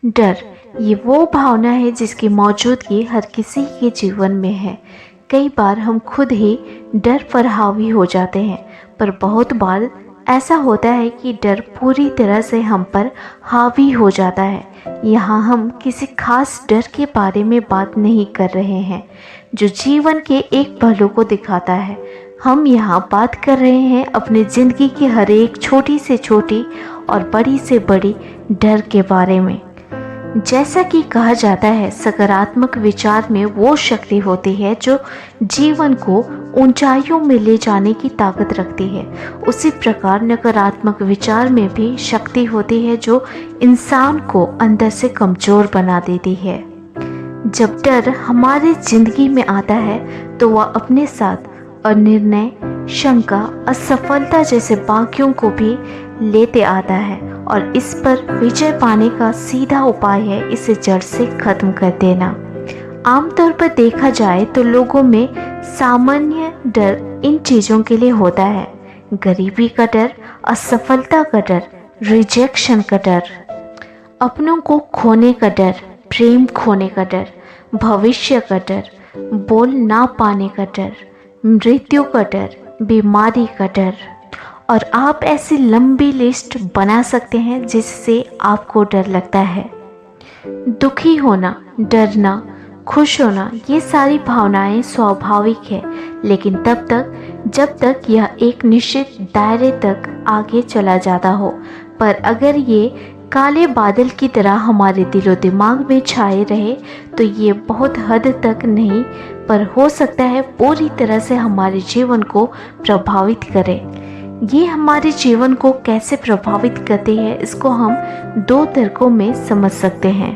डर ये वो भावना है जिसकी मौजूदगी हर किसी के जीवन में है। कई बार हम खुद ही डर पर हावी हो जाते हैं, पर बहुत बार ऐसा होता है कि डर पूरी तरह से हम पर हावी हो जाता है। यहाँ हम किसी खास डर के बारे में बात नहीं कर रहे हैं जो जीवन के एक पहलू को दिखाता है। हम यहाँ बात कर रहे हैं अपनी ज़िंदगी की हर एक छोटी से छोटी और बड़ी से बड़ी डर के बारे में। जैसा कि कहा जाता है, सकारात्मक विचार में वो शक्ति होती है जो जीवन को ऊंचाइयों में ले जाने की ताकत रखती है। उसी प्रकार नकारात्मक विचार में भी शक्ति होती है जो इंसान को अंदर से कमज़ोर बना देती है। जब डर हमारी जिंदगी में आता है तो वह अपने साथ अनिर्णय, शंका, असफलता जैसे बाकियों को भी लेते आता है और इस पर विजय पाने का सीधा उपाय है इसे जड़ से खत्म कर देना। आमतौर पर देखा जाए तो लोगों में सामान्य डर इन चीज़ों के लिए होता है: गरीबी का डर, असफलता का डर, रिजेक्शन का डर, अपनों को खोने का डर, प्रेम खोने का डर, भविष्य का डर, बोल ना पाने का डर, मृत्यु का डर, बीमारी का डर। और आप ऐसी लंबी लिस्ट बना सकते हैं जिससे आपको डर लगता है। दुखी होना, डरना, खुश होना, ये सारी भावनाएं स्वाभाविक है, लेकिन तब तक जब तक यह एक निश्चित दायरे तक आगे चला जाता हो। पर अगर ये काले बादल की तरह हमारे दिलो दिमाग में छाए रहे तो ये बहुत हद तक नहीं, पर हो सकता है पूरी तरह से हमारे जीवन को प्रभावित करे। ये हमारे जीवन को कैसे प्रभावित करते हैं, इसको हम दो तर्कों में समझ सकते हैं।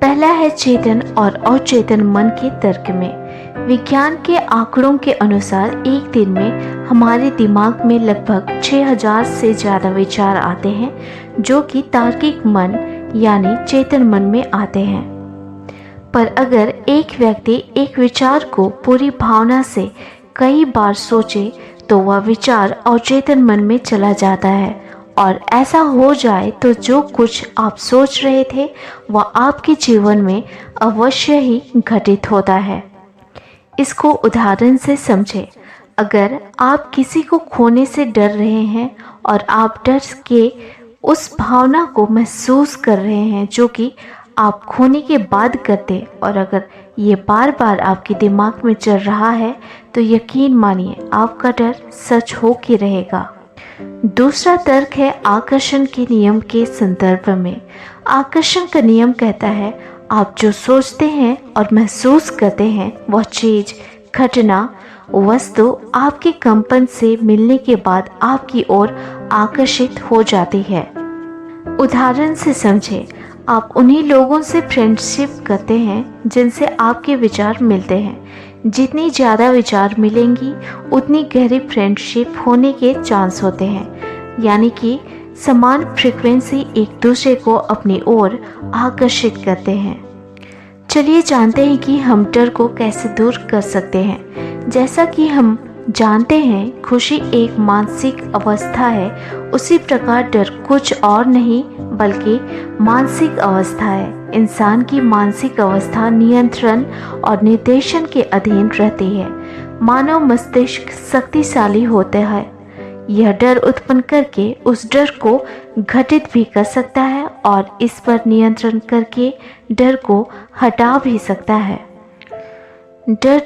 पहला है चेतन और अचेतन मन के तर्क में। विज्ञान के आंकड़ों के अनुसार एक दिन में हमारे दिमाग में लगभग 6000 से ज़्यादा विचार आते हैं जो कि तार्किक मन यानी चेतन मन में आते हैं। पर अगर एक व्यक्ति एक विचार को पूरी भावना से कई बार सोचे तो वह विचार अचेतन मन में चला जाता है और ऐसा हो जाए तो जो कुछ आप सोच रहे थे वह आपके जीवन में अवश्य ही घटित होता है। इसको उदाहरण से समझें। अगर आप किसी को खोने से डर रहे हैं और आप डर के उस भावना को महसूस कर रहे हैं जो कि आप खोने के बाद करते, और अगर ये बार बार आपके दिमाग में चल रहा है तो यकीन मानिए आपका डर सच हो के रहेगा। दूसरा तर्क है आकर्षण के नियम के संदर्भ में। आकर्षण का नियम कहता है आप जो सोचते हैं और महसूस करते हैं वह चीज़, घटना, वस्तु आपके कंपन से मिलने के बाद आपकी ओर आकर्षित हो जाती है। उदाहरण से समझें, आप उन्हीं लोगों से फ्रेंडशिप करते हैं जिनसे आपके विचार मिलते हैं। जितनी ज़्यादा विचार मिलेंगी उतनी गहरी फ्रेंडशिप होने के चांस होते हैं, यानी कि समान फ्रीक्वेंसी एक दूसरे को अपनी ओर आकर्षित करते हैं। चलिए जानते हैं कि हम डर को कैसे दूर कर सकते हैं। जैसा कि हम जानते हैं खुशी एक मानसिक अवस्था है, उसी प्रकार डर कुछ और नहीं बल्कि मानसिक अवस्था है। इंसान की मानसिक अवस्था नियंत्रण और निर्देशन के अधीन रहती है। मानव मस्तिष्क शक्तिशाली होता है, यह डर उत्पन्न करके उस डर को घटित भी कर सकता है और इस पर नियंत्रण करके डर को हटा भी सकता है। डर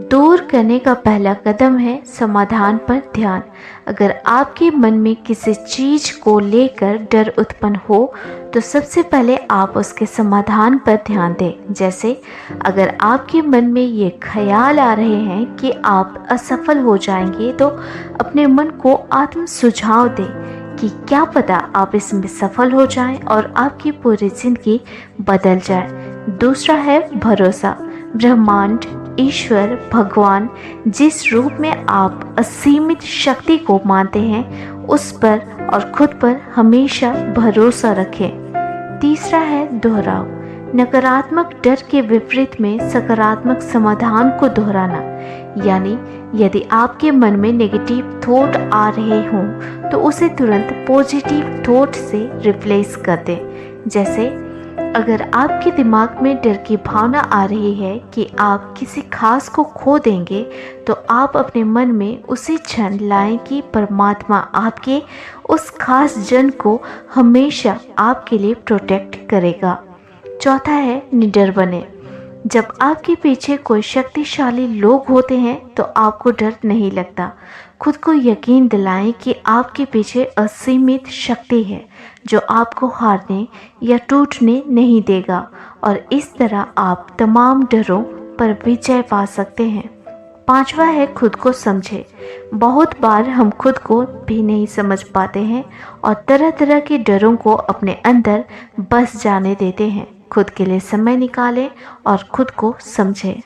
दूर करने का पहला कदम है समाधान पर ध्यान। अगर आपके मन में किसी चीज़ को लेकर डर उत्पन्न हो तो सबसे पहले आप उसके समाधान पर ध्यान दें। जैसे अगर आपके मन में ये ख्याल आ रहे हैं कि आप असफल हो जाएंगे तो अपने मन को आत्म सुझाव दें कि क्या पता आप इसमें सफल हो जाएं और आपकी पूरी जिंदगी बदल जाए। दूसरा है भरोसा। ब्रह्मांड, ईश्वर, भगवान, जिस रूप में आप असीमित शक्ति को मानते हैं उस पर और खुद पर हमेशा भरोसा रखें। तीसरा है दोहराव। नकारात्मक डर के विपरीत में सकारात्मक समाधान को दोहराना, यानी यदि आपके मन में नेगेटिव थॉट आ रहे हों तो उसे तुरंत पॉजिटिव थॉट से रिप्लेस कर दें। जैसे अगर आपके दिमाग में डर की भावना आ रही है कि आप किसी खास को खो देंगे, तो आप अपने मन में उसी क्षण लाएं कि परमात्मा आपके उस खास जन को हमेशा आपके लिए प्रोटेक्ट करेगा। चौथा है, निडर बने। जब आपके पीछे कोई शक्तिशाली लोग होते हैं तो आपको डर नहीं लगता। खुद को यकीन दिलाएं कि आपके पीछे असीमित शक्ति है जो आपको हारने या टूटने नहीं देगा, और इस तरह आप तमाम डरों पर विजय पा सकते हैं। पांचवा है, खुद को समझे। बहुत बार हम खुद को भी नहीं समझ पाते हैं और तरह तरह के डरों को अपने अंदर बस जाने देते हैं। खुद के लिए समय निकालें और खुद को समझें।